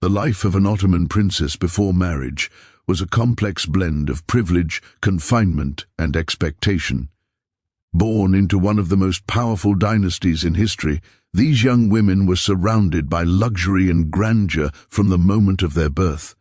The life of an Ottoman princess before marriage was a complex blend of privilege, confinement, and expectation. Born into one of the most powerful dynasties in history, these young women were surrounded by luxury and grandeur from the moment of their birth.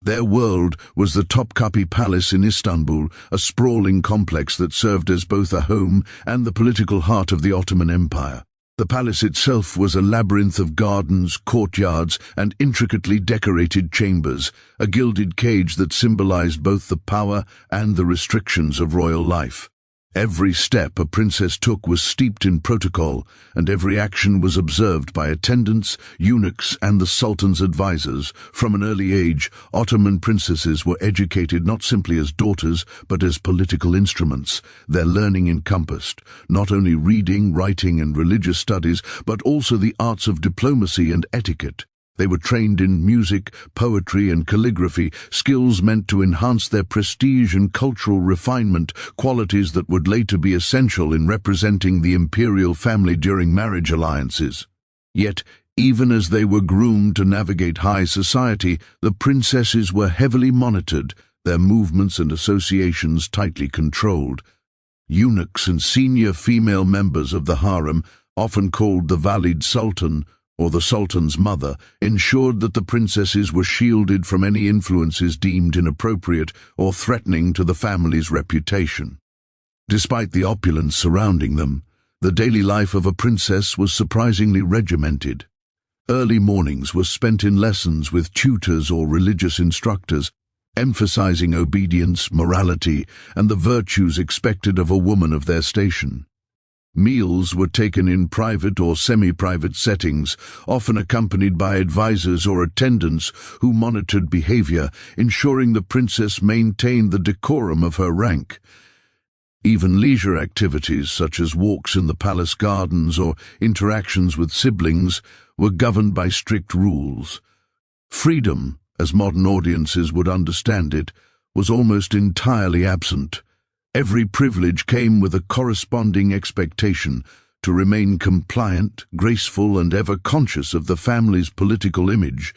Their world was the Topkapi Palace in Istanbul, a sprawling complex that served as both a home and the political heart of the Ottoman Empire. The palace itself was a labyrinth of gardens, courtyards, and intricately decorated chambers, a gilded cage that symbolized both the power and the restrictions of royal life. Every step a princess took was steeped in protocol, and every action was observed by attendants, eunuchs, and the sultan's advisors. From an early age, Ottoman princesses were educated not simply as daughters, but as political instruments. Their learning encompassed not only reading, writing, and religious studies, but also the arts of diplomacy and etiquette. They were trained in music, poetry, and calligraphy, skills meant to enhance their prestige and cultural refinement, qualities that would later be essential in representing the imperial family during marriage alliances. Yet, even as they were groomed to navigate high society, the princesses were heavily monitored, their movements and associations tightly controlled. Eunuchs and senior female members of the harem, often called the Valid Sultan, or the Sultan's mother, ensured that the princesses were shielded from any influences deemed inappropriate or threatening to the family's reputation. Despite the opulence surrounding them, the daily life of a princess was surprisingly regimented. Early mornings were spent in lessons with tutors or religious instructors, emphasizing obedience, morality, and the virtues expected of a woman of their station. Meals were taken in private or semi-private settings, often accompanied by advisors or attendants who monitored behavior, ensuring the princess maintained the decorum of her rank. Even leisure activities, such as walks in the palace gardens or interactions with siblings, were governed by strict rules. Freedom, as modern audiences would understand it, was almost entirely absent. Every privilege came with a corresponding expectation to remain compliant, graceful, and ever conscious of the family's political image.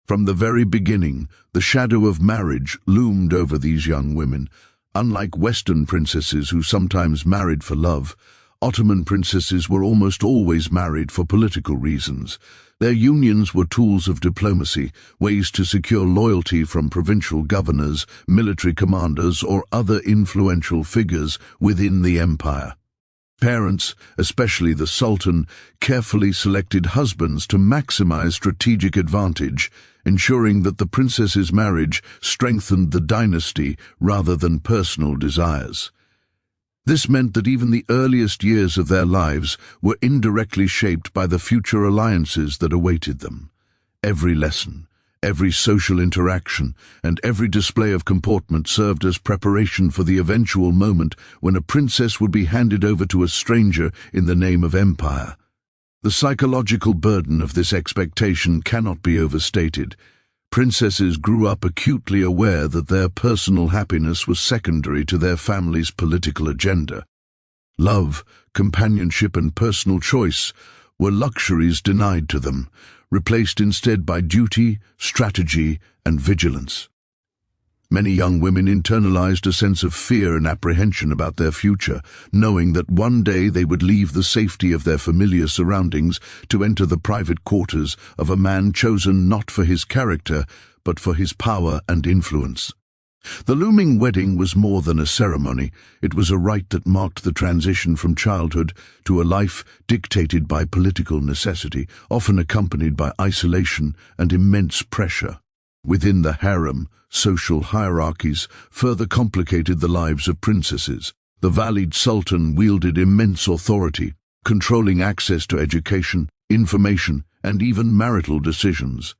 From the very beginning, the shadow of marriage loomed over these young women. Unlike Western princesses who sometimes married for love, Ottoman princesses were almost always married for political reasons. Their unions were tools of diplomacy, ways to secure loyalty from provincial governors, military commanders, or other influential figures within the empire. Parents, especially the Sultan, carefully selected husbands to maximize strategic advantage, ensuring that the princess's marriage strengthened the dynasty rather than personal desires. This meant that even the earliest years of their lives were indirectly shaped by the future alliances that awaited them. Every lesson, every social interaction, and every display of comportment served as preparation for the eventual moment when a princess would be handed over to a stranger in the name of empire. The psychological burden of this expectation cannot be overstated. Princesses grew up acutely aware that their personal happiness was secondary to their family's political agenda. Love, companionship, and personal choice were luxuries denied to them, replaced instead by duty, strategy, and vigilance. Many young women internalized a sense of fear and apprehension about their future, knowing that one day they would leave the safety of their familiar surroundings to enter the private quarters of a man chosen not for his character, but for his power and influence. The looming wedding was more than a ceremony. It was a rite that marked the transition from childhood to a life dictated by political necessity, often accompanied by isolation and immense pressure. Within the harem, social hierarchies further complicated the lives of princesses. The Valid Sultan wielded immense authority, controlling access to education, information, and even marital decisions.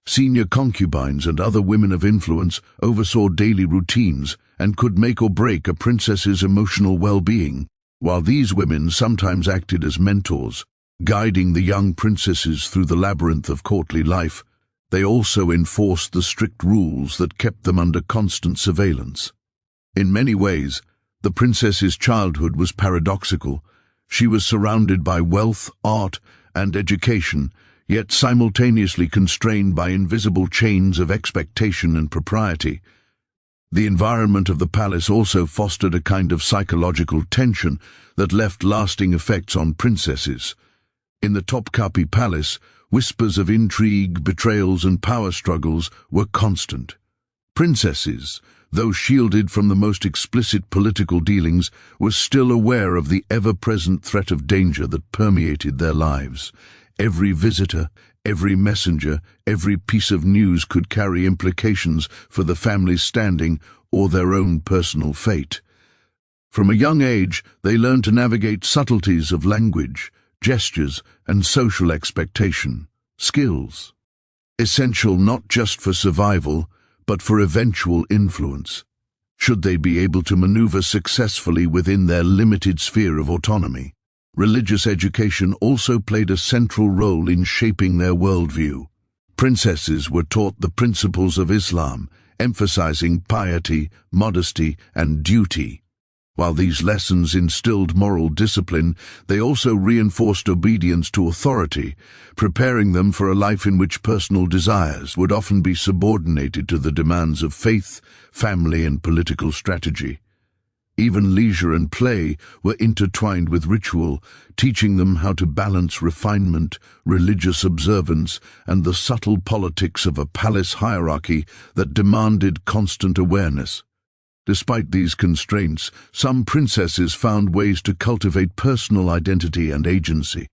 Senior concubines and other women of influence oversaw daily routines and could make or break a princess's emotional well-being, while these women sometimes acted as mentors, guiding the young princesses through the labyrinth of courtly life. They also enforced the strict rules that kept them under constant surveillance. In many ways, the princess's childhood was paradoxical. She was surrounded by wealth, art, and education, yet simultaneously constrained by invisible chains of expectation and propriety. The environment of the palace also fostered a kind of psychological tension that left lasting effects on princesses. In the Topkapi Palace, whispers of intrigue, betrayals, and power struggles were constant. Princesses, though shielded from the most explicit political dealings, were still aware of the ever-present threat of danger that permeated their lives. Every visitor, every messenger, every piece of news could carry implications for the family's standing or their own personal fate. From a young age, they learned to navigate subtleties of language, gestures, and social expectation, skills essential not just for survival, but for eventual influence, should they be able to maneuver successfully within their limited sphere of autonomy. Religious education also played a central role in shaping their worldview. Princesses were taught the principles of Islam, emphasizing piety, modesty, and duty. While these lessons instilled moral discipline, they also reinforced obedience to authority, preparing them for a life in which personal desires would often be subordinated to the demands of faith, family, and political strategy. Even leisure and play were intertwined with ritual, teaching them how to balance refinement, religious observance, and the subtle politics of a palace hierarchy that demanded constant awareness. Despite these constraints, some princesses found ways to cultivate personal identity and agency.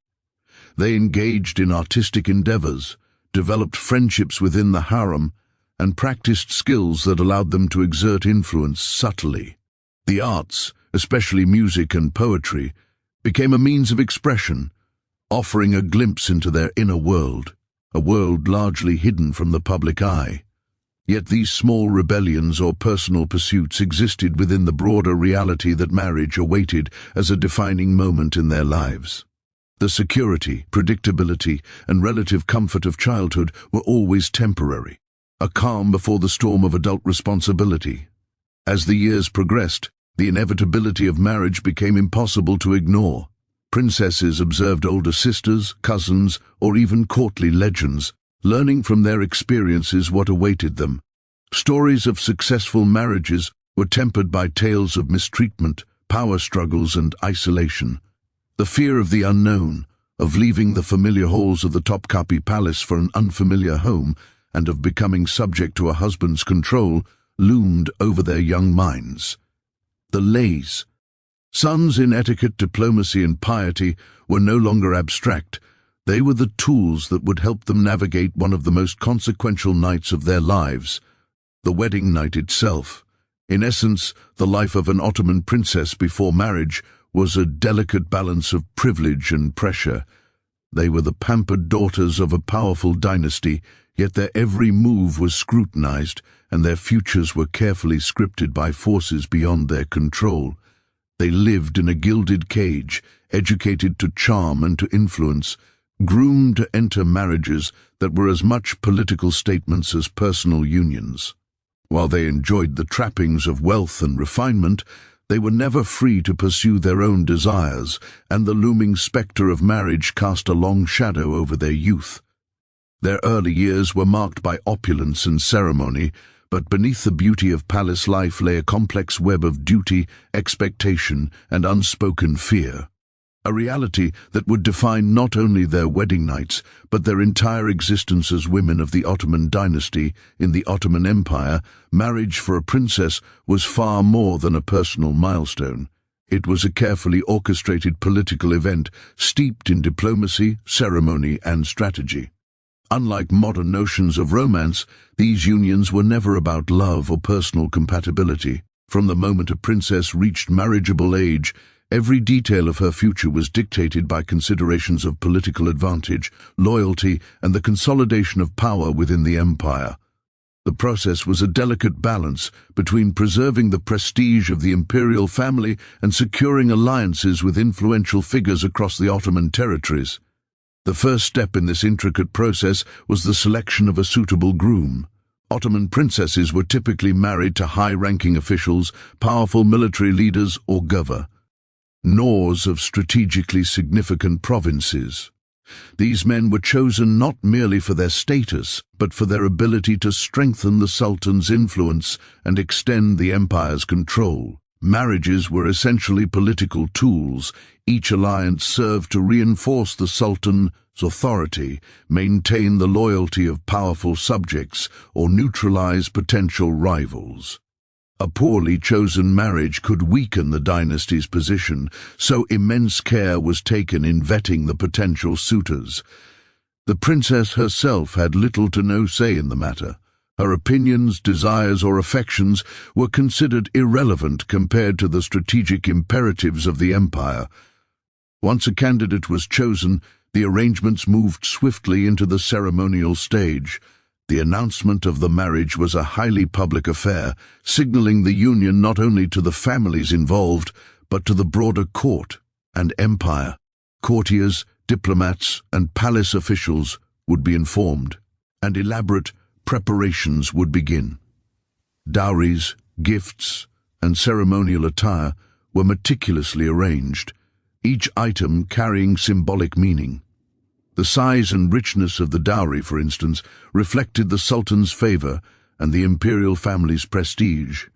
They engaged in artistic endeavors, developed friendships within the harem, and practiced skills that allowed them to exert influence subtly. The arts, especially music and poetry, became a means of expression, offering a glimpse into their inner world, a world largely hidden from the public eye. Yet these small rebellions or personal pursuits existed within the broader reality that marriage awaited as a defining moment in their lives. The security, predictability, and relative comfort of childhood were always temporary, a calm before the storm of adult responsibility. As the years progressed, the inevitability of marriage became impossible to ignore. Princesses observed older sisters, cousins, or even courtly legends, learning from their experiences what awaited them. Stories of successful marriages were tempered by tales of mistreatment, power struggles, and isolation. The fear of the unknown, of leaving the familiar halls of the Topkapi Palace for an unfamiliar home, and of becoming subject to a husband's control, loomed over their young minds. The lays. Sons in etiquette, diplomacy, and piety were no longer abstract. They were the tools that would help them navigate one of the most consequential nights of their lives, the wedding night itself. In essence, the life of an Ottoman princess before marriage was a delicate balance of privilege and pressure. They were the pampered daughters of a powerful dynasty, yet their every move was scrutinized, and their futures were carefully scripted by forces beyond their control. They lived in a gilded cage, educated to charm and to influence, groomed to enter marriages that were as much political statements as personal unions. While they enjoyed the trappings of wealth and refinement, they were never free to pursue their own desires, and the looming spectre of marriage cast a long shadow over their youth. Their early years were marked by opulence and ceremony, but beneath the beauty of palace life lay a complex web of duty, expectation, and unspoken fear. A reality that would define not only their wedding nights, but their entire existence as women of the Ottoman dynasty. In the Ottoman Empire, marriage for a princess was far more than a personal milestone. It was a carefully orchestrated political event, steeped in diplomacy, ceremony, and strategy. Unlike modern notions of romance, these unions were never about love or personal compatibility. From the moment a princess reached marriageable age, every detail of her future was dictated by considerations of political advantage, loyalty, and the consolidation of power within the empire. The process was a delicate balance between preserving the prestige of the imperial family and securing alliances with influential figures across the Ottoman territories. The first step in this intricate process was the selection of a suitable groom. Ottoman princesses were typically married to high-ranking officials, powerful military leaders, or governors of strategically significant provinces. These men were chosen not merely for their status, but for their ability to strengthen the Sultan's influence and extend the empire's control. Marriages were essentially political tools. Each alliance served to reinforce the Sultan's authority, maintain the loyalty of powerful subjects, or neutralize potential rivals. A poorly chosen marriage could weaken the dynasty's position, so immense care was taken in vetting the potential suitors. The princess herself had little to no say in the matter. Her opinions, desires, or affections were considered irrelevant compared to the strategic imperatives of the empire. Once a candidate was chosen, the arrangements moved swiftly into the ceremonial stage. The announcement of the marriage was a highly public affair, signaling the union not only to the families involved, but to the broader court and empire. Courtiers, diplomats, and palace officials would be informed, and elaborate preparations would begin. Dowries, gifts, and ceremonial attire were meticulously arranged, each item carrying symbolic meaning. The size and richness of the dowry, for instance, reflected the Sultan's favor and the imperial family's prestige.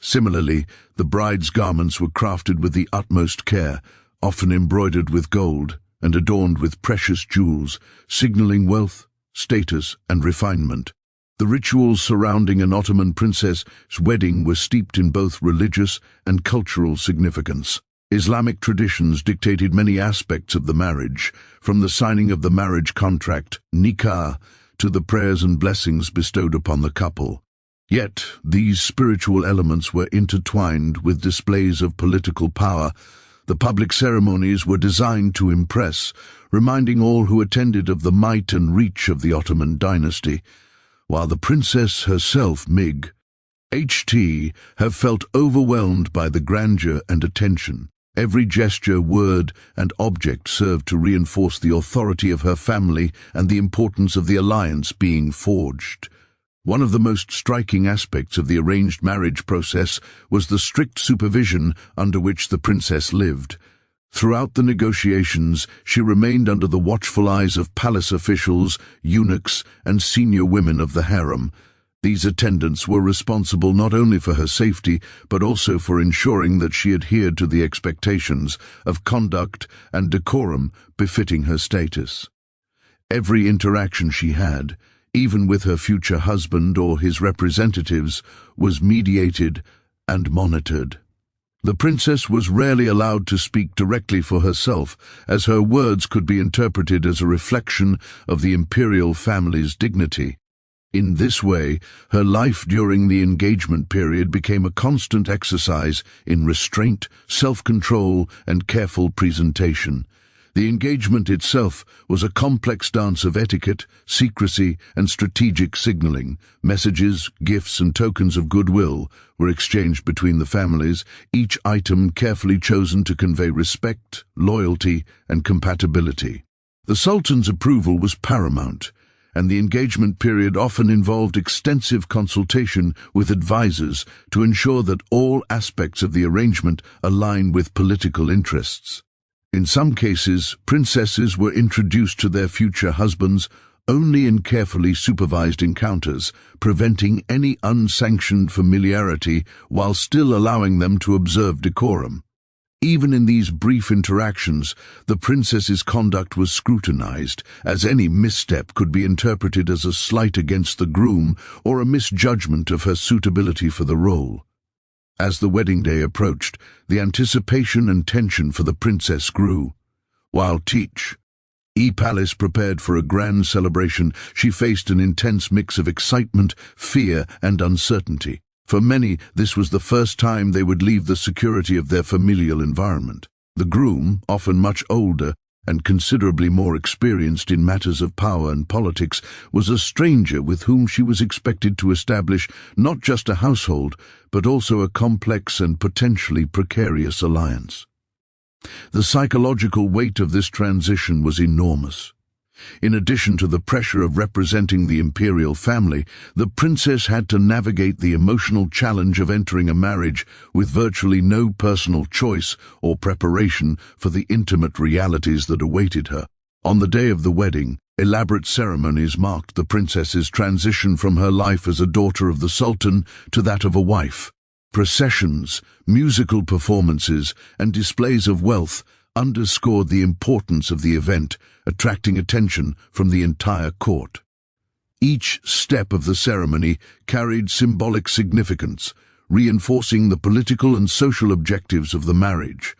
Similarly, the bride's garments were crafted with the utmost care, often embroidered with gold and adorned with precious jewels, signaling wealth, status, and refinement. The rituals surrounding an Ottoman princess's wedding were steeped in both religious and cultural significance. Islamic traditions dictated many aspects of the marriage, from the signing of the marriage contract, nikah, to the prayers and blessings bestowed upon the couple. Yet, these spiritual elements were intertwined with displays of political power. The public ceremonies were designed to impress, reminding all who attended of the might and reach of the Ottoman dynasty, while the princess herself, Ht, have felt overwhelmed by the grandeur and attention. Every gesture, word, and object served to reinforce the authority of her family and the importance of the alliance being forged. One of the most striking aspects of the arranged marriage process was the strict supervision under which the princess lived. Throughout the negotiations, she remained under the watchful eyes of palace officials, eunuchs, and senior women of the harem. These attendants were responsible not only for her safety, but also for ensuring that she adhered to the expectations of conduct and decorum befitting her status. Every interaction she had, even with her future husband or his representatives, was mediated and monitored. The princess was rarely allowed to speak directly for herself, as her words could be interpreted as a reflection of the imperial family's dignity. In this way, her life during the engagement period became a constant exercise in restraint, self-control, and careful presentation. The engagement itself was a complex dance of etiquette, secrecy, and strategic signaling. Messages, gifts, and tokens of goodwill were exchanged between the families, each item carefully chosen to convey respect, loyalty, and compatibility. The Sultan's approval was paramount, and the engagement period often involved extensive consultation with advisors to ensure that all aspects of the arrangement aligned with political interests. In some cases, princesses were introduced to their future husbands only in carefully supervised encounters, preventing any unsanctioned familiarity while still allowing them to observe decorum. Even in these brief interactions, the princess's conduct was scrutinized, as any misstep could be interpreted as a slight against the groom or a misjudgment of her suitability for the role. As the wedding day approached, the anticipation and tension for the princess grew. While Palace prepared for a grand celebration, she faced an intense mix of excitement, fear, and uncertainty. For many, this was the first time they would leave the security of their familial environment. The groom, often much older and considerably more experienced in matters of power and politics, was a stranger with whom she was expected to establish not just a household, but also a complex and potentially precarious alliance. The psychological weight of this transition was enormous. In addition to the pressure of representing the imperial family, the princess had to navigate the emotional challenge of entering a marriage with virtually no personal choice or preparation for the intimate realities that awaited her. On the day of the wedding, elaborate ceremonies marked the princess's transition from her life as a daughter of the Sultan to that of a wife. Processions, musical performances, and displays of wealth underscored the importance of the event, attracting attention from the entire court. Each step of the ceremony carried symbolic significance, reinforcing the political and social objectives of the marriage.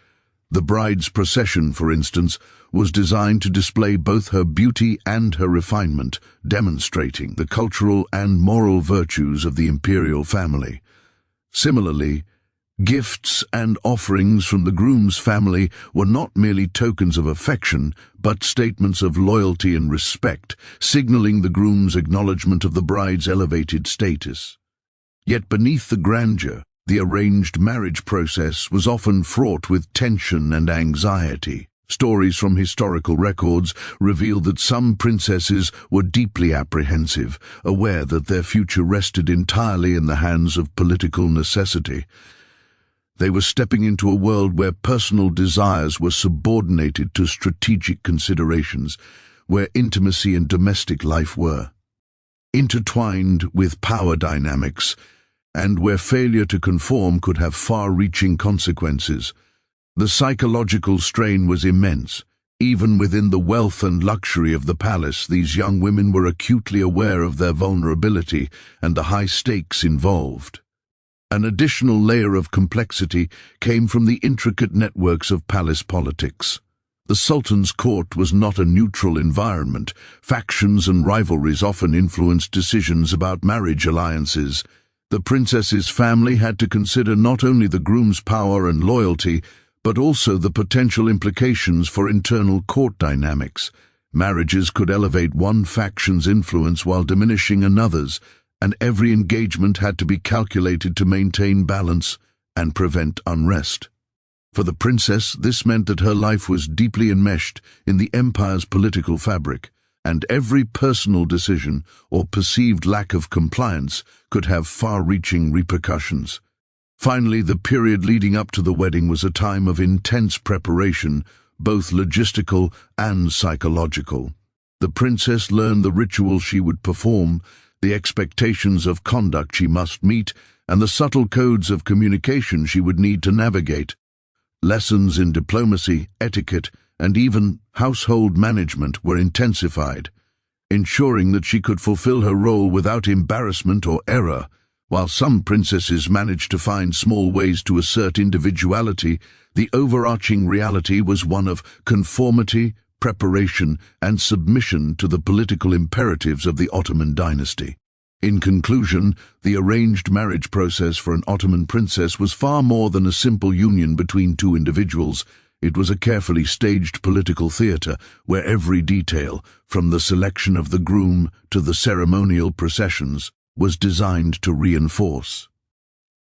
The bride's procession, for instance, was designed to display both her beauty and her refinement, demonstrating the cultural and moral virtues of the imperial family. Similarly, gifts and offerings from the groom's family were not merely tokens of affection, but statements of loyalty and respect, signaling the groom's acknowledgement of the bride's elevated status. Yet beneath the grandeur, the arranged marriage process was often fraught with tension and anxiety. Stories from historical records reveal that some princesses were deeply apprehensive, aware that their future rested entirely in the hands of political necessity. They were stepping into a world where personal desires were subordinated to strategic considerations, where intimacy and domestic life were intertwined with power dynamics, and where failure to conform could have far-reaching consequences. The psychological strain was immense. Even within the wealth and luxury of the palace, these young women were acutely aware of their vulnerability and the high stakes involved. An additional layer of complexity came from the intricate networks of palace politics. The Sultan's court was not a neutral environment. Factions and rivalries often influenced decisions about marriage alliances. The princess's family had to consider not only the groom's power and loyalty, but also the potential implications for internal court dynamics. Marriages could elevate one faction's influence while diminishing another's, and every engagement had to be calculated to maintain balance and prevent unrest. For the princess, this meant that her life was deeply enmeshed in the empire's political fabric, and every personal decision or perceived lack of compliance could have far-reaching repercussions. Finally, the period leading up to the wedding was a time of intense preparation, both logistical and psychological. The princess learned the ritual she would perform, the expectations of conduct she must meet, and the subtle codes of communication she would need to navigate. Lessons in diplomacy, etiquette, and even household management were intensified, ensuring that she could fulfill her role without embarrassment or error. While some princesses managed to find small ways to assert individuality, the overarching reality was one of conformity, preparation, and submission to the political imperatives of the Ottoman dynasty. In conclusion, the arranged marriage process for an Ottoman princess was far more than a simple union between two individuals. It was a carefully staged political theater where every detail, from the selection of the groom to the ceremonial processions, was designed to reinforce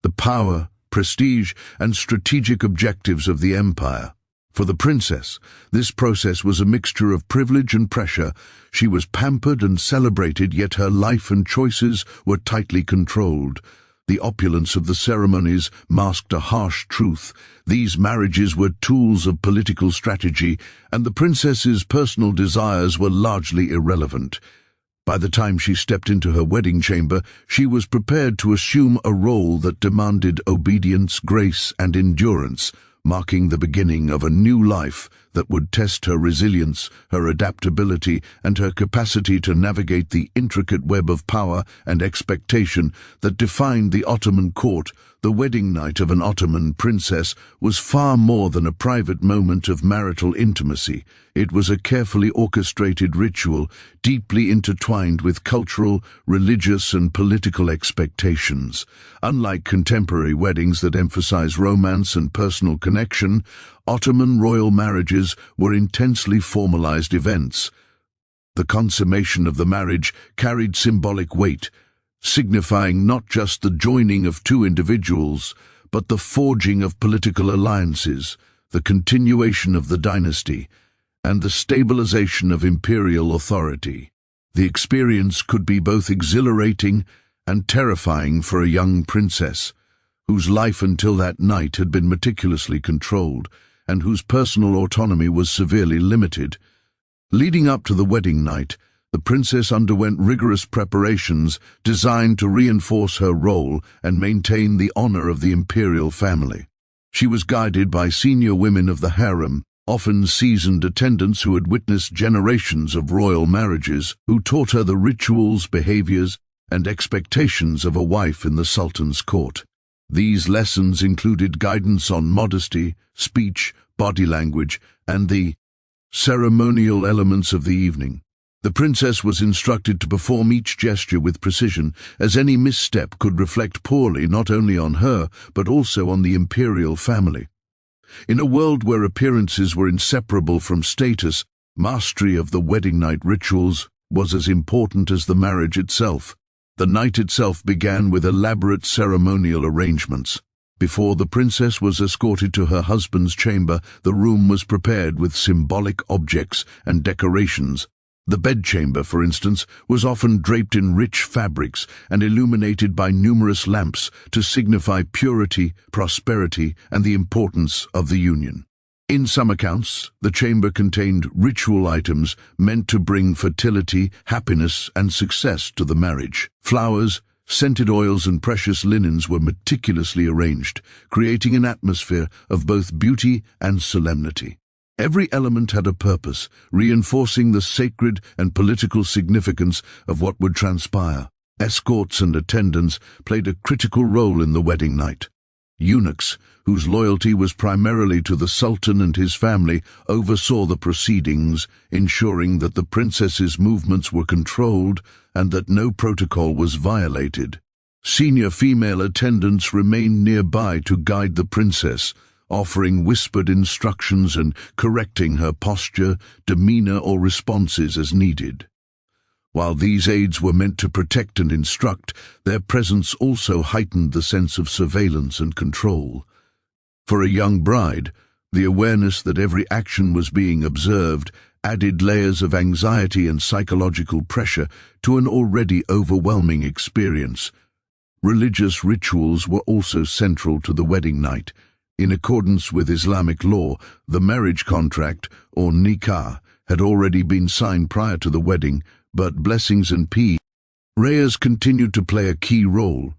the power, prestige, and strategic objectives of the empire. For the princess, this process was a mixture of privilege and pressure. She was pampered and celebrated, yet her life and choices were tightly controlled. The opulence of the ceremonies masked a harsh truth. These marriages were tools of political strategy, and the princess's personal desires were largely irrelevant. By the time she stepped into her wedding chamber, she was prepared to assume a role that demanded obedience, grace, and endurance, marking the beginning of a new life that would test her resilience, her adaptability, and her capacity to navigate the intricate web of power and expectation that defined the Ottoman court. The wedding night of an Ottoman princess was far more than a private moment of marital intimacy. It was a carefully orchestrated ritual, deeply intertwined with cultural, religious, and political expectations. Unlike contemporary weddings that emphasize romance and personal connection, Ottoman royal marriages were intensely formalized events. The consummation of the marriage carried symbolic weight, signifying not just the joining of two individuals, but the forging of political alliances, the continuation of the dynasty, and the stabilization of imperial authority. The experience could be both exhilarating and terrifying for a young princess, whose life until that night had been meticulously controlled, and whose personal autonomy was severely limited. Leading up to the wedding night, the princess underwent rigorous preparations designed to reinforce her role and maintain the honor of the imperial family. She was guided by senior women of the harem, often seasoned attendants who had witnessed generations of royal marriages, who taught her the rituals, behaviors, and expectations of a wife in the sultan's court. These lessons included guidance on modesty, speech, body language, and the ceremonial elements of the evening. The princess was instructed to perform each gesture with precision, as any misstep could reflect poorly not only on her, but also on the imperial family. In a world where appearances were inseparable from status, mastery of the wedding night rituals was as important as the marriage itself. The night itself began with elaborate ceremonial arrangements. Before the princess was escorted to her husband's chamber, the room was prepared with symbolic objects and decorations. The bedchamber, for instance, was often draped in rich fabrics and illuminated by numerous lamps to signify purity, prosperity, and the importance of the union. In some accounts, the chamber contained ritual items meant to bring fertility, happiness, and success to the marriage. Flowers, scented oils, and precious linens were meticulously arranged, creating an atmosphere of both beauty and solemnity. Every element had a purpose, reinforcing the sacred and political significance of what would transpire. Escorts and attendants played a critical role in the wedding night. Eunuchs, whose loyalty was primarily to the Sultan and his family, oversaw the proceedings, ensuring that the princess's movements were controlled and that no protocol was violated. Senior female attendants remained nearby to guide the princess, offering whispered instructions and correcting her posture, demeanor, or responses as needed. While these aids were meant to protect and instruct, their presence also heightened the sense of surveillance and control. For a young bride, the awareness that every action was being observed added layers of anxiety and psychological pressure to an already overwhelming experience. Religious rituals were also central to the wedding night. In accordance with Islamic law, the marriage contract, or nikah, had already been signed prior to the wedding, but blessings and prayers continued to play a key role.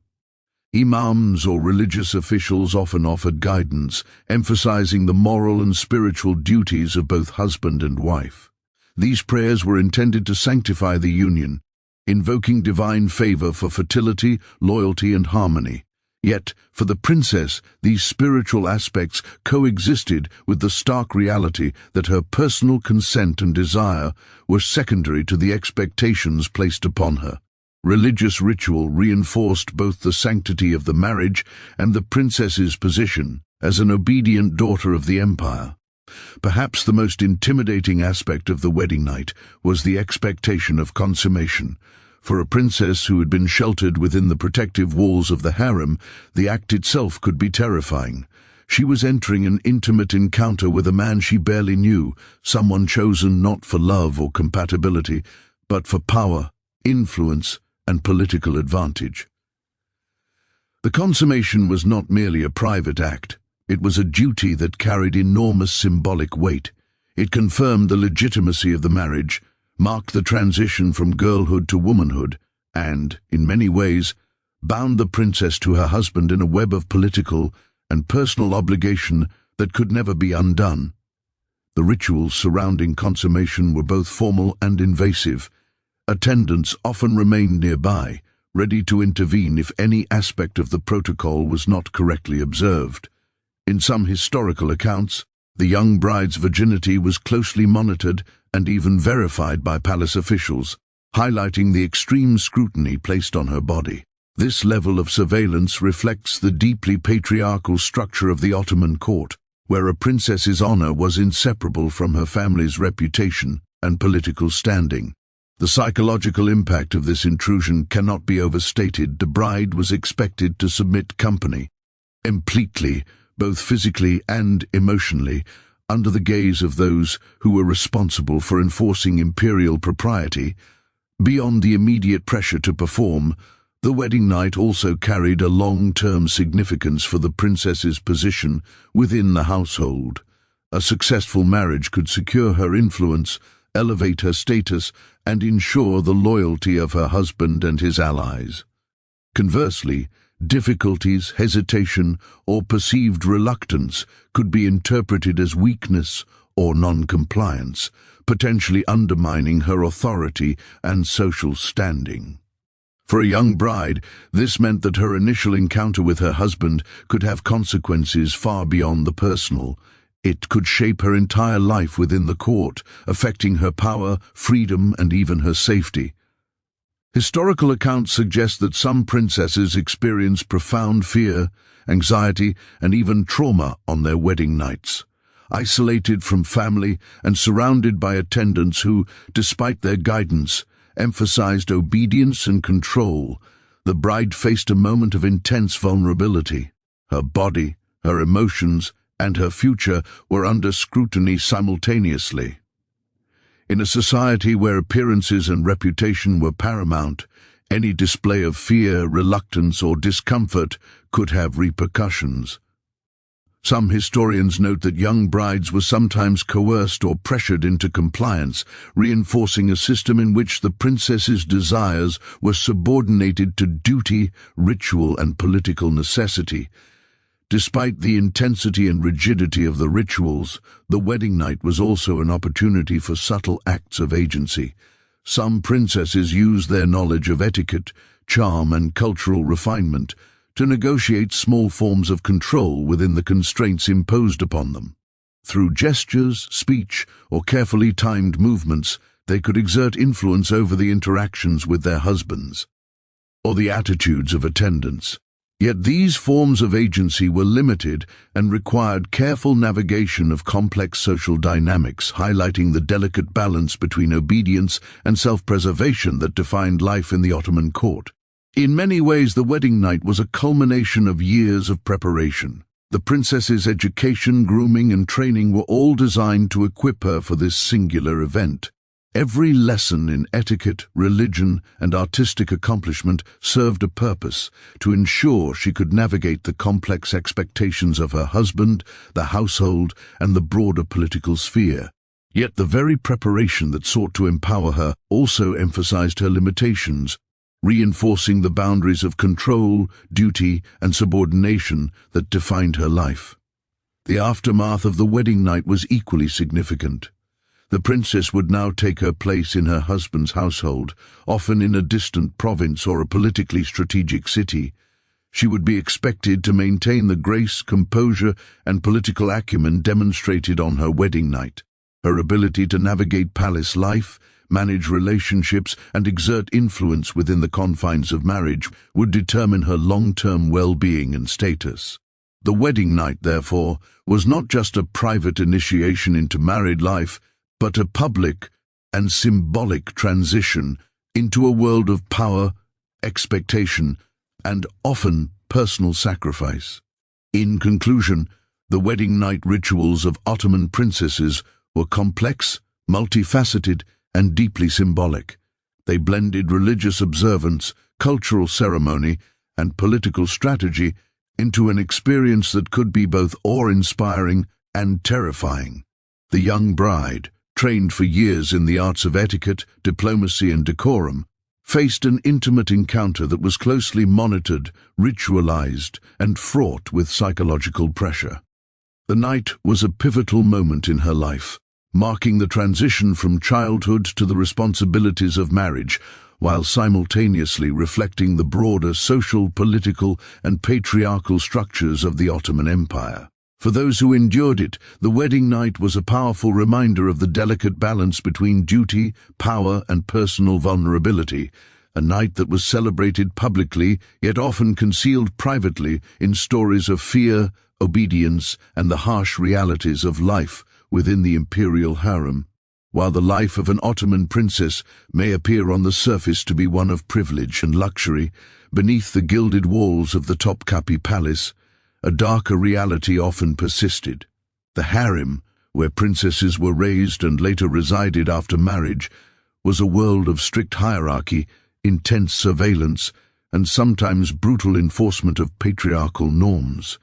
Imams or religious officials often offered guidance, emphasizing the moral and spiritual duties of both husband and wife. These prayers were intended to sanctify the union, invoking divine favor for fertility, loyalty, and harmony. Yet, for the princess, these spiritual aspects coexisted with the stark reality that her personal consent and desire were secondary to the expectations placed upon her. Religious ritual reinforced both the sanctity of the marriage and the princess's position as an obedient daughter of the empire. Perhaps the most intimidating aspect of the wedding night was the expectation of consummation. For a princess who had been sheltered within the protective walls of the harem, the act itself could be terrifying. She was entering an intimate encounter with a man she barely knew, someone chosen not for love or compatibility, but for power, influence, and political advantage. The consummation was not merely a private act. It was a duty that carried enormous symbolic weight. It confirmed the legitimacy of the marriage, marked the transition from girlhood to womanhood, and, in many ways, bound the princess to her husband in a web of political and personal obligation that could never be undone. The rituals surrounding consummation were both formal and invasive. Attendants often remained nearby, ready to intervene if any aspect of the protocol was not correctly observed. In some historical accounts, the young bride's virginity was closely monitored and even verified by palace officials, highlighting the extreme scrutiny placed on her body. This level of surveillance reflects the deeply patriarchal structure of the Ottoman court, where a princess's honor was inseparable from her family's reputation and political standing. The psychological impact of this intrusion cannot be overstated. The bride was expected to submit completely, both physically and emotionally, under the gaze of those who were responsible for enforcing imperial propriety. Beyond the immediate pressure to perform, the wedding night also carried a long-term significance for the princess's position within the household. A successful marriage could secure her influence elevate her status, and ensure the loyalty of her husband and his allies. Conversely, difficulties, hesitation, or perceived reluctance could be interpreted as weakness or non-compliance, potentially undermining her authority and social standing. For a young bride, this meant that her initial encounter with her husband could have consequences far beyond the personal. It could shape her entire life within the court, affecting her power, freedom, and even her safety. Historical accounts suggest that some princesses experienced profound fear, anxiety, and even trauma on their wedding nights. Isolated from family and surrounded by attendants who, despite their guidance, emphasized obedience and control, the bride faced a moment of intense vulnerability. Her body, her emotions, and her future were under scrutiny simultaneously. In a society where appearances and reputation were paramount, any display of fear, reluctance, or discomfort could have repercussions. Some historians note that young brides were sometimes coerced or pressured into compliance, reinforcing a system in which the princess's desires were subordinated to duty, ritual, and political necessity. Despite the intensity and rigidity of the rituals, the wedding night was also an opportunity for subtle acts of agency. Some princesses used their knowledge of etiquette, charm, and cultural refinement to negotiate small forms of control within the constraints imposed upon them. Through gestures, speech, or carefully timed movements, they could exert influence over the interactions with their husbands, or the attitudes of attendants. Yet these forms of agency were limited and required careful navigation of complex social dynamics, highlighting the delicate balance between obedience and self-preservation that defined life in the Ottoman court. In many ways, the wedding night was a culmination of years of preparation. The princess's education, grooming, and training were all designed to equip her for this singular event. Every lesson in etiquette, religion, and artistic accomplishment served a purpose: to ensure she could navigate the complex expectations of her husband, the household, and the broader political sphere. Yet the very preparation that sought to empower her also emphasized her limitations, reinforcing the boundaries of control, duty, and subordination that defined her life. The aftermath of the wedding night was equally significant. The princess would now take her place in her husband's household, often in a distant province or a politically strategic city. She would be expected to maintain the grace, composure, and political acumen demonstrated on her wedding night. Her ability to navigate palace life, manage relationships, and exert influence within the confines of marriage would determine her long-term well-being and status. The wedding night, therefore, was not just a private initiation into married life, but a public and symbolic transition into a world of power, expectation, and often personal sacrifice. In conclusion, the wedding night rituals of Ottoman princesses were complex, multifaceted, and deeply symbolic. They blended religious observance, cultural ceremony, and political strategy into an experience that could be both awe-inspiring and terrifying. The young bride, trained for years in the arts of etiquette, diplomacy, and decorum, faced an intimate encounter that was closely monitored, ritualized, and fraught with psychological pressure. The night was a pivotal moment in her life, marking the transition from childhood to the responsibilities of marriage, while simultaneously reflecting the broader social, political, and patriarchal structures of the Ottoman Empire. For those who endured it, the wedding night was a powerful reminder of the delicate balance between duty, power, and personal vulnerability, a night that was celebrated publicly, yet often concealed privately in stories of fear, obedience, and the harsh realities of life within the imperial harem. While the life of an Ottoman princess may appear on the surface to be one of privilege and luxury, beneath the gilded walls of the Topkapi Palace, a darker reality often persisted. The harem, where princesses were raised and later resided after marriage, was a world of strict hierarchy, intense surveillance, and sometimes brutal enforcement of patriarchal norms.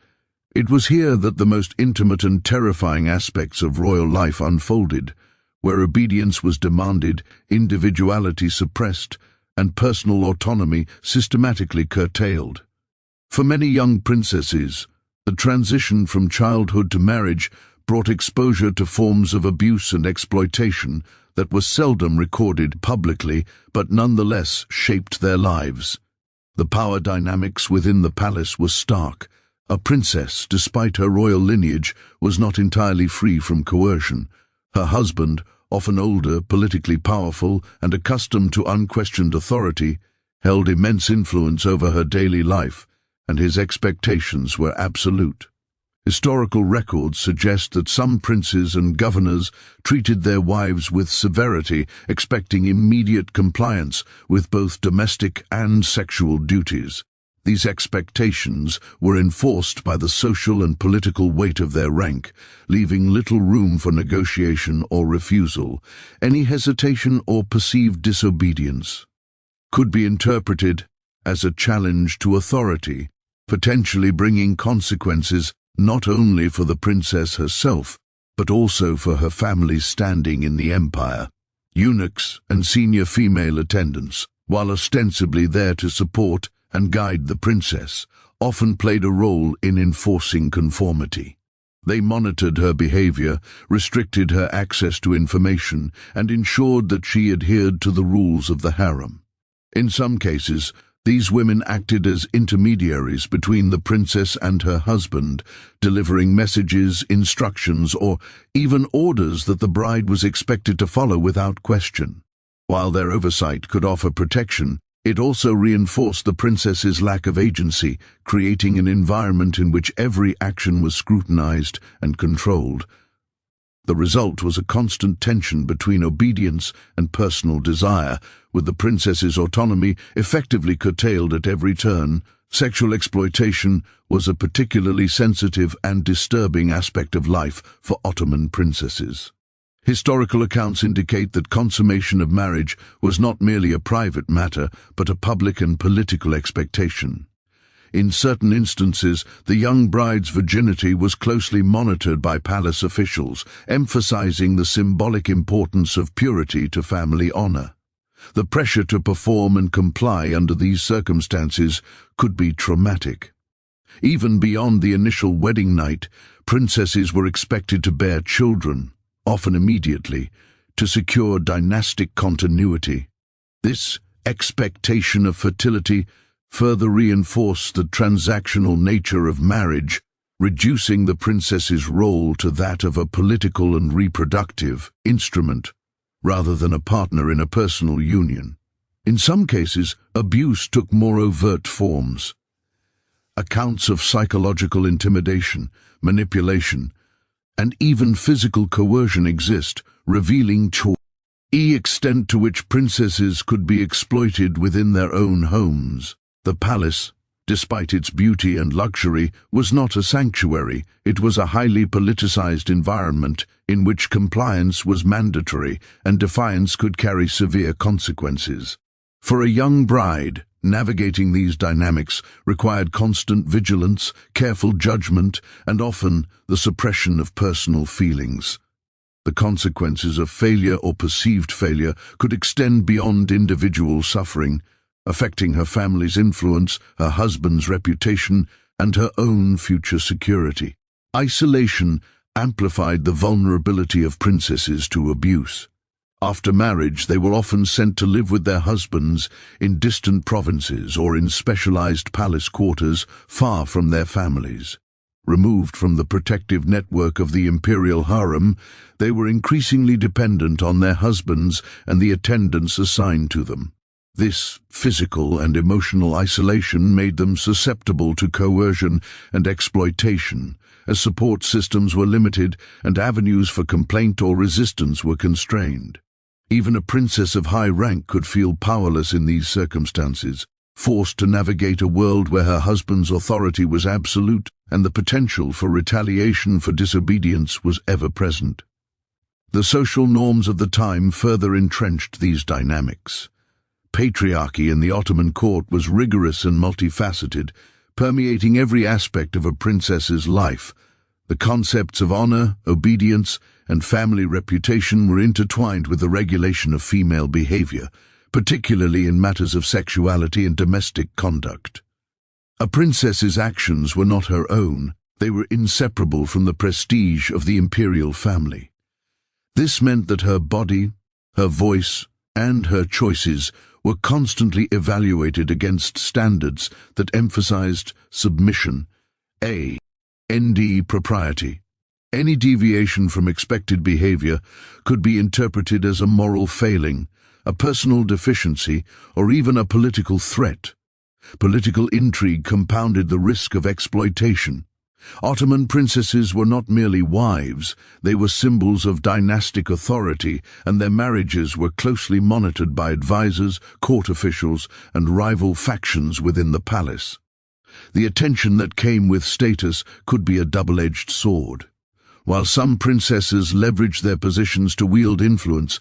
It was here that the most intimate and terrifying aspects of royal life unfolded, Where obedience was demanded, individuality suppressed, and personal autonomy systematically curtailed. For many young princesses, the transition from childhood to marriage brought exposure to forms of abuse and exploitation that were seldom recorded publicly but nonetheless shaped their lives. The power dynamics within the palace were stark. A princess, despite her royal lineage, was not entirely free from coercion. Her husband, often older, politically powerful, and accustomed to unquestioned authority, held immense influence over her daily life, and his expectations were absolute. Historical records suggest that some princes and governors treated their wives with severity, expecting immediate compliance with both domestic and sexual duties. These expectations were enforced by the social and political weight of their rank, leaving little room for negotiation or refusal. Any hesitation or perceived disobedience could be interpreted as a challenge to authority, potentially bringing consequences not only for the princess herself, but also for her family's standing in the empire. Eunuchs and senior female attendants, while ostensibly there to support and guide the princess, often played a role in enforcing conformity. They monitored her behavior, restricted her access to information, and ensured that she adhered to the rules of the harem. In some cases, these women acted as intermediaries between the princess and her husband, delivering messages, instructions, or even orders that the bride was expected to follow without question. While their oversight could offer protection, it also reinforced the princess's lack of agency, creating an environment in which every action was scrutinized and controlled. The result was a constant tension between obedience and personal desire, with the princess's autonomy effectively curtailed at every turn. Sexual exploitation was a particularly sensitive and disturbing aspect of life for Ottoman princesses. Historical accounts indicate that consummation of marriage was not merely a private matter, but a public and political expectation. In certain instances, the young bride's virginity was closely monitored by palace officials, emphasizing the symbolic importance of purity to family honor. The pressure to perform and comply under these circumstances could be traumatic. Even beyond the initial wedding night, princesses were expected to bear children, often immediately, to secure dynastic continuity. This expectation of fertility further reinforced the transactional nature of marriage, reducing the princess's role to that of a political and reproductive instrument, rather than a partner in a personal union. In some cases, abuse took more overt forms. Accounts of psychological intimidation, manipulation, and even physical coercion exist, revealing the extent to which princesses could be exploited within their own homes. The palace, despite its beauty and luxury, was not a sanctuary. It was a highly politicized environment in which compliance was mandatory and defiance could carry severe consequences. For a young bride, navigating these dynamics required constant vigilance, careful judgment, and often the suppression of personal feelings. The consequences of failure or perceived failure could extend beyond individual suffering, affecting her family's influence, her husband's reputation, and her own future security. Isolation amplified the vulnerability of princesses to abuse. After marriage, they were often sent to live with their husbands in distant provinces or in specialized palace quarters far from their families. Removed from the protective network of the imperial harem, they were increasingly dependent on their husbands and the attendants assigned to them. This physical and emotional isolation made them susceptible to coercion and exploitation, as support systems were limited and avenues for complaint or resistance were constrained. Even a princess of high rank could feel powerless in these circumstances, forced to navigate a world where her husband's authority was absolute and the potential for retaliation for disobedience was ever present. The social norms of the time further entrenched these dynamics. Patriarchy in the Ottoman court was rigorous and multifaceted, permeating every aspect of a princess's life. The concepts of honor, obedience, and family reputation were intertwined with the regulation of female behavior, particularly in matters of sexuality and domestic conduct. A princess's actions were not her own, they were inseparable from the prestige of the imperial family. This meant that her body, her voice, and her choices were constantly evaluated against standards that emphasized submission, propriety. Any deviation from expected behavior could be interpreted as a moral failing, a personal deficiency, or even a political threat. Political intrigue compounded the risk of exploitation. Ottoman princesses were not merely wives, they were symbols of dynastic authority, and their marriages were closely monitored by advisors, court officials, and rival factions within the palace. The attention that came with status could be a double-edged sword. While some princesses leveraged their positions to wield influence,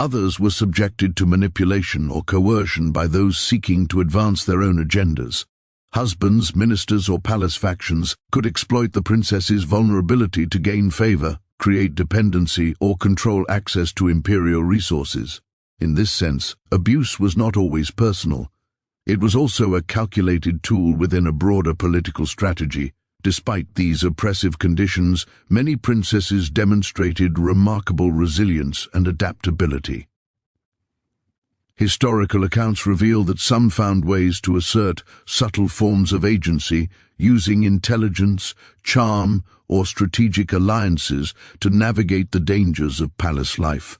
others were subjected to manipulation or coercion by those seeking to advance their own agendas. Husbands, ministers, or palace factions could exploit the princess's vulnerability to gain favor, create dependency, or control access to imperial resources. In this sense, abuse was not always personal. It was also a calculated tool within a broader political strategy. Despite these oppressive conditions, many princesses demonstrated remarkable resilience and adaptability. Historical accounts reveal that some found ways to assert subtle forms of agency, using intelligence, charm, or strategic alliances to navigate the dangers of palace life.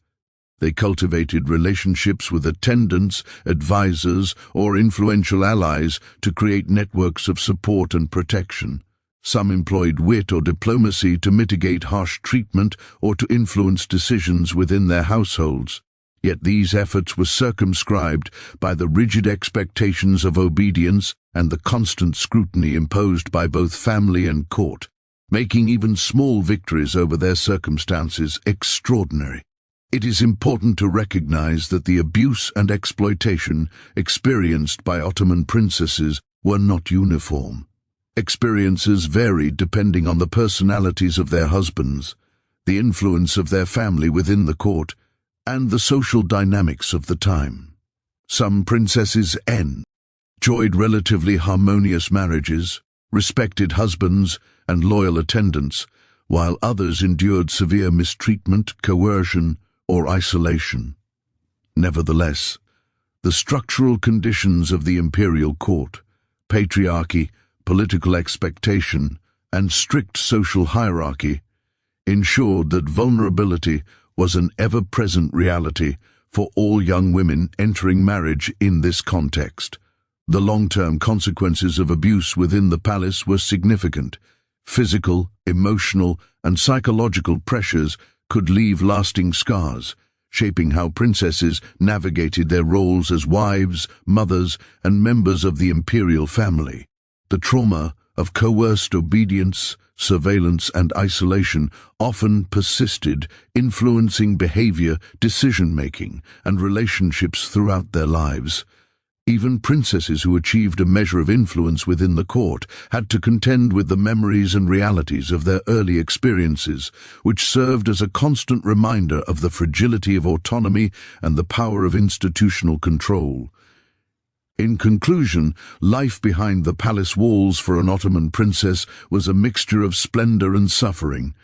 They cultivated relationships with attendants, advisors, or influential allies to create networks of support and protection. Some employed wit or diplomacy to mitigate harsh treatment or to influence decisions within their households. Yet these efforts were circumscribed by the rigid expectations of obedience and the constant scrutiny imposed by both family and court, making even small victories over their circumstances extraordinary. It is important to recognize that the abuse and exploitation experienced by Ottoman princesses were not uniform. Experiences varied depending on the personalities of their husbands, the influence of their family within the court, and the social dynamics of the time. Some princesses enjoyed relatively harmonious marriages, respected husbands, and loyal attendants, while others endured severe mistreatment, coercion, or isolation. Nevertheless, the structural conditions of the imperial court, patriarchy, political expectation, and strict social hierarchy ensured that vulnerability was an ever-present reality for all young women entering marriage in this context. The long-term consequences of abuse within the palace were significant. Physical, emotional, and psychological pressures could leave lasting scars, shaping how princesses navigated their roles as wives, mothers, and members of the imperial family. The trauma of coerced obedience, surveillance, and isolation often persisted, influencing behavior, decision-making, and relationships throughout their lives. Even princesses who achieved a measure of influence within the court had to contend with the memories and realities of their early experiences, which served as a constant reminder of the fragility of autonomy and the power of institutional control. In conclusion, life behind the palace walls for an Ottoman princess was a mixture of splendor and suffering.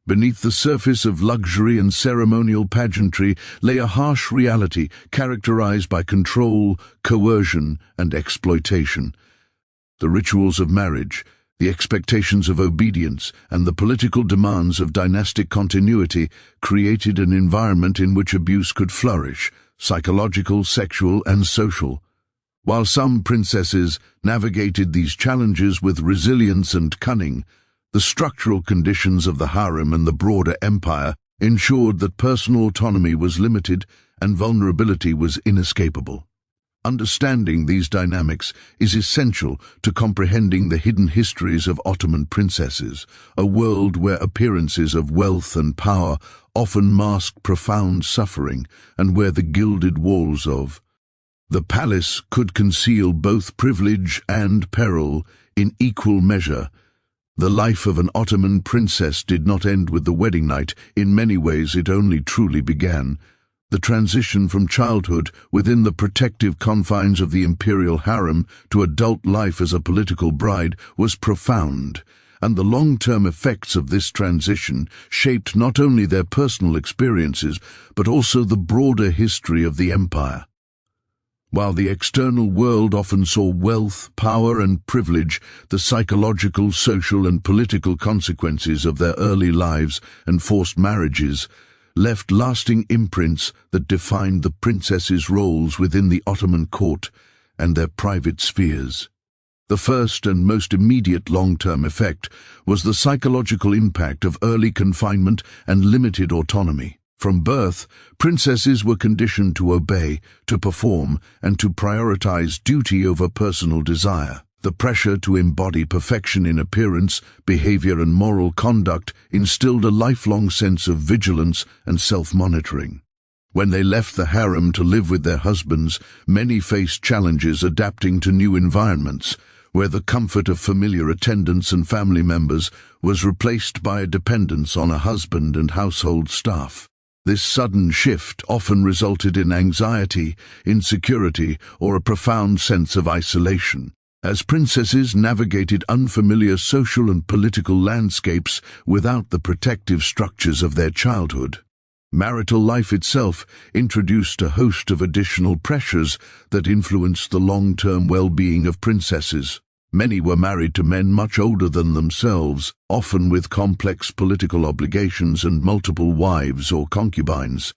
Beneath the surface of luxury and ceremonial pageantry lay a harsh reality characterized by control, coercion, and exploitation. The rituals of marriage, the expectations of obedience, and the political demands of dynastic continuity created an environment in which abuse could flourish, psychological, sexual, and social. While some princesses navigated these challenges with resilience and cunning, the structural conditions of the harem and the broader empire ensured that personal autonomy was limited and vulnerability was inescapable. Understanding these dynamics is essential to comprehending the hidden histories of Ottoman princesses, a world where appearances of wealth and power often mask profound suffering, and where the gilded walls of the palace could conceal both privilege and peril in equal measure. The life of an Ottoman princess did not end with the wedding night. In many ways, it only truly began. The transition from childhood within the protective confines of the imperial harem to adult life as a political bride was profound, and the long-term effects of this transition shaped not only their personal experiences but also the broader history of the empire. While the external world often saw wealth, power, and privilege, the psychological, social, and political consequences of their early lives and forced marriages left lasting imprints that defined the princesses' roles within the Ottoman court and their private spheres. The first and most immediate long-term effect was the psychological impact of early confinement and limited autonomy. From birth, princesses were conditioned to obey, to perform, and to prioritize duty over personal desire. The pressure to embody perfection in appearance, behavior, and moral conduct instilled a lifelong sense of vigilance and self-monitoring. When they left the harem to live with their husbands, many faced challenges adapting to new environments, where the comfort of familiar attendants and family members was replaced by a dependence on a husband and household staff. This sudden shift often resulted in anxiety, insecurity, or a profound sense of isolation. As princesses navigated unfamiliar social and political landscapes without the protective structures of their childhood, marital life itself introduced a host of additional pressures that influenced the long-term well-being of princesses. Many were married to men much older than themselves, often with complex political obligations and multiple wives or concubines.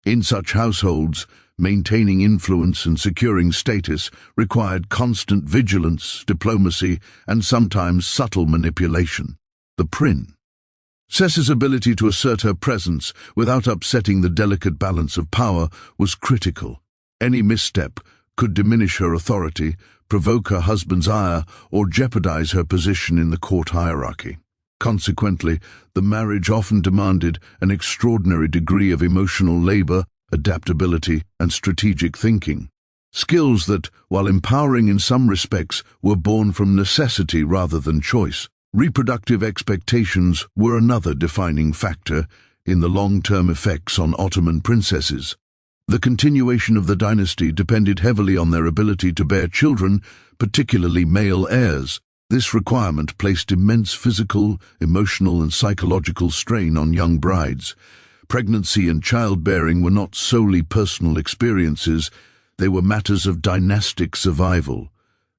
In such households, maintaining influence and securing status required constant vigilance, diplomacy, and sometimes subtle manipulation. The princess's ability to assert her presence without upsetting the delicate balance of power was critical. Any misstep could diminish her authority, provoke her husband's ire, or jeopardize her position in the court hierarchy. Consequently, the marriage often demanded an extraordinary degree of emotional labor, adaptability, and strategic thinking. Skills that, while empowering in some respects, were born from necessity rather than choice. Reproductive expectations were another defining factor in the long-term effects on Ottoman princesses. The continuation of the dynasty depended heavily on their ability to bear children, particularly male heirs. This requirement placed immense physical, emotional, and psychological strain on young brides. Pregnancy and childbearing were not solely personal experiences, they were matters of dynastic survival.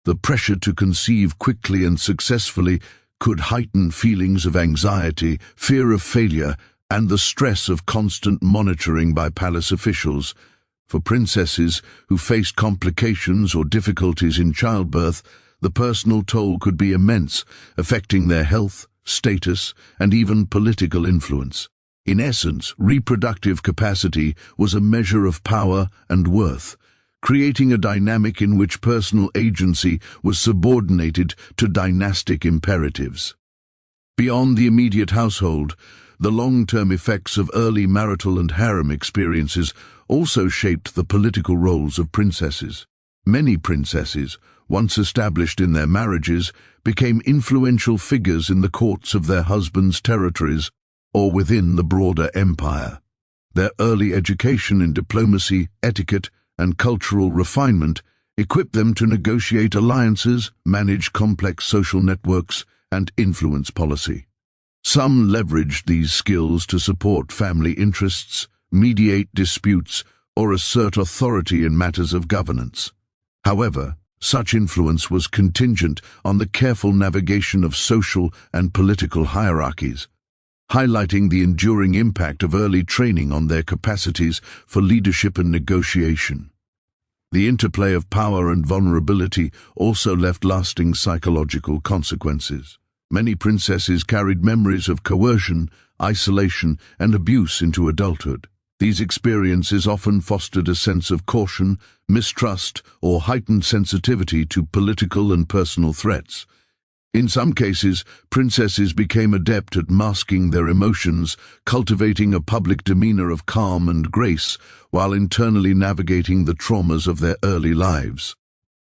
The pressure to conceive quickly and successfully could heighten feelings of anxiety, fear of failure, and the stress of constant monitoring by palace officials. For princesses who faced complications or difficulties in childbirth, the personal toll could be immense, affecting their health, status, and even political influence. In essence, reproductive capacity was a measure of power and worth, creating a dynamic in which personal agency was subordinated to dynastic imperatives. Beyond the immediate household, the long-term effects of early marital and harem experiences also shaped the political roles of princesses. Many princesses, once established in their marriages, became influential figures in the courts of their husbands' territories or within the broader empire. Their early education in diplomacy, etiquette, and cultural refinement equipped them to negotiate alliances, manage complex social networks, and influence policy. Some leveraged these skills to support family interests, mediate disputes, or assert authority in matters of governance. However, such influence was contingent on the careful navigation of social and political hierarchies, highlighting the enduring impact of early training on their capacities for leadership and negotiation. The interplay of power and vulnerability also left lasting psychological consequences. Many princesses carried memories of coercion, isolation, and abuse into adulthood. These experiences often fostered a sense of caution, mistrust, or heightened sensitivity to political and personal threats. In some cases, princesses became adept at masking their emotions, cultivating a public demeanor of calm and grace, while internally navigating the traumas of their early lives.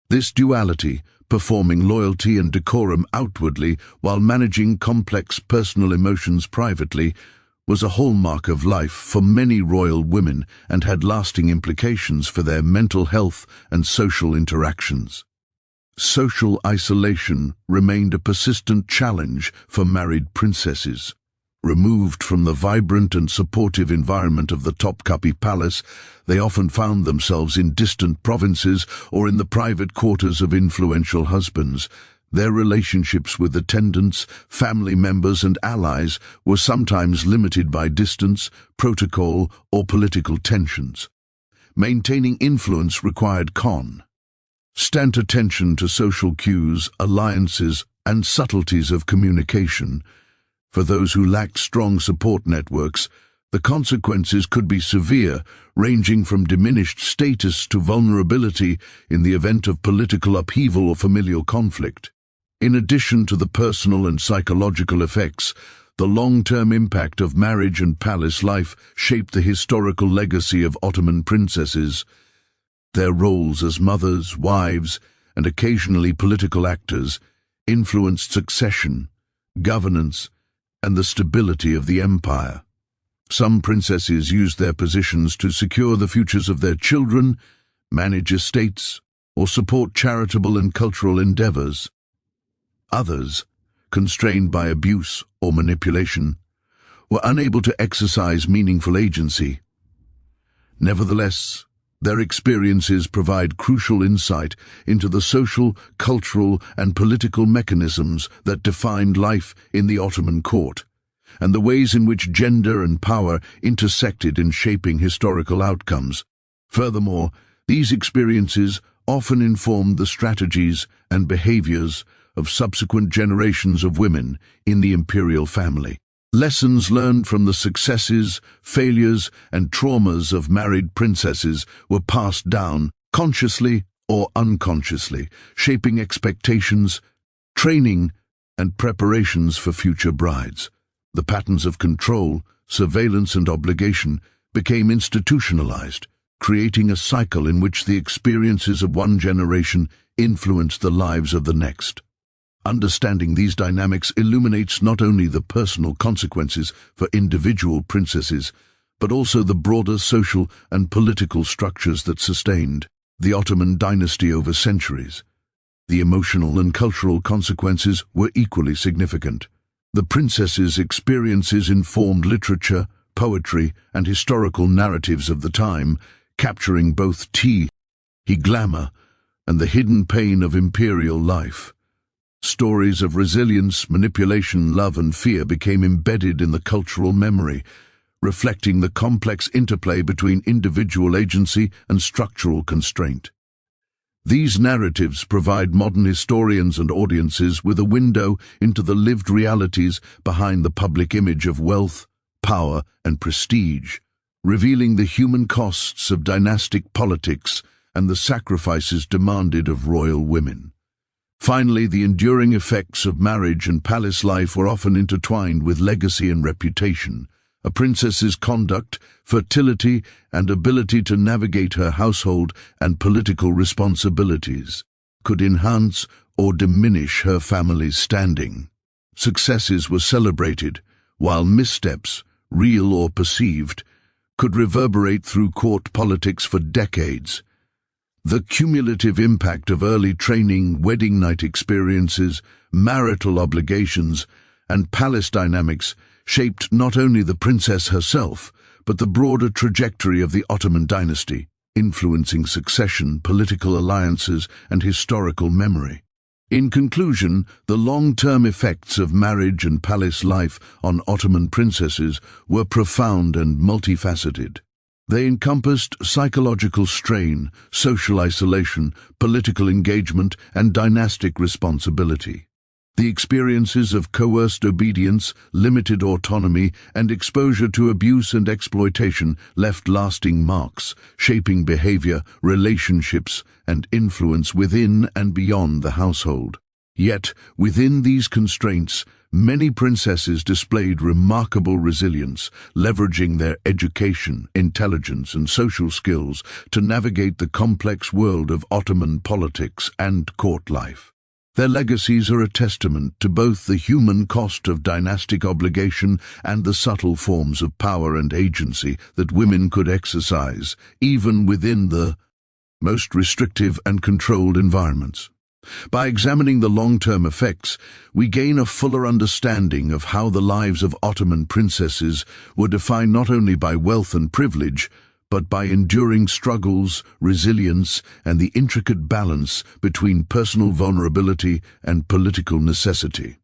This duality, performing loyalty and decorum outwardly while managing complex personal emotions privately, was a hallmark of life for many royal women and had lasting implications for their mental health and social interactions. Social isolation remained a persistent challenge for married princesses. Removed from the vibrant and supportive environment of the Topkapi Palace, they often found themselves in distant provinces or in the private quarters of influential husbands. Their relationships with attendants, family members and allies were sometimes limited by distance, protocol or political tensions. Maintaining influence required constant attention to social cues, alliances and subtleties of communication. For those who lacked strong support networks, the consequences could be severe, ranging from diminished status to vulnerability in the event of political upheaval or familial conflict. In addition to the personal and psychological effects, the long-term impact of marriage and palace life shaped the historical legacy of Ottoman princesses. Their roles as mothers, wives, and occasionally political actors influenced succession, governance, and the stability of the empire. Some princesses used their positions to secure the futures of their children, manage estates, or support charitable and cultural endeavors. Others, constrained by abuse or manipulation, were unable to exercise meaningful agency. Nevertheless, their experiences provide crucial insight into the social, cultural, and political mechanisms that defined life in the Ottoman court, and the ways in which gender and power intersected in shaping historical outcomes. Furthermore, these experiences often informed the strategies and behaviors of subsequent generations of women in the imperial family. Lessons learned from the successes, failures, and traumas of married princesses were passed down, consciously or unconsciously, shaping expectations, training, and preparations for future brides. The patterns of control, surveillance, and obligation became institutionalized, creating a cycle in which the experiences of one generation influenced the lives of the next. Understanding these dynamics illuminates not only the personal consequences for individual princesses, but also the broader social and political structures that sustained the Ottoman dynasty over centuries. The emotional and cultural consequences were equally significant. The princesses' experiences informed literature, poetry, and historical narratives of the time, capturing both glamour and the hidden pain of imperial life. Stories of resilience, manipulation, love, and fear became embedded in the cultural memory, reflecting the complex interplay between individual agency and structural constraint. These narratives provide modern historians and audiences with a window into the lived realities behind the public image of wealth, power, and prestige, revealing the human costs of dynastic politics and the sacrifices demanded of royal women. Finally, the enduring effects of marriage and palace life were often intertwined with legacy and reputation. A princess's conduct, fertility, and ability to navigate her household and political responsibilities could enhance or diminish her family's standing. Successes were celebrated, while missteps, real or perceived, could reverberate through court politics for decades. The cumulative impact of early training, wedding night experiences, marital obligations, and palace dynamics shaped not only the princess herself, but the broader trajectory of the Ottoman dynasty, influencing succession, political alliances, and historical memory. In conclusion, the long-term effects of marriage and palace life on Ottoman princesses were profound and multifaceted. They encompassed psychological strain, social isolation, political engagement, and dynastic responsibility. The experiences of coerced obedience, limited autonomy, and exposure to abuse and exploitation left lasting marks, shaping behavior, relationships, and influence within and beyond the household. Yet, within these constraints, many princesses displayed remarkable resilience, leveraging their education, intelligence, and social skills to navigate the complex world of Ottoman politics and court life. Their legacies are a testament to both the human cost of dynastic obligation and the subtle forms of power and agency that women could exercise, even within the most restrictive and controlled environments. By examining the long-term effects, we gain a fuller understanding of how the lives of Ottoman princesses were defined not only by wealth and privilege, but by enduring struggles, resilience, and the intricate balance between personal vulnerability and political necessity.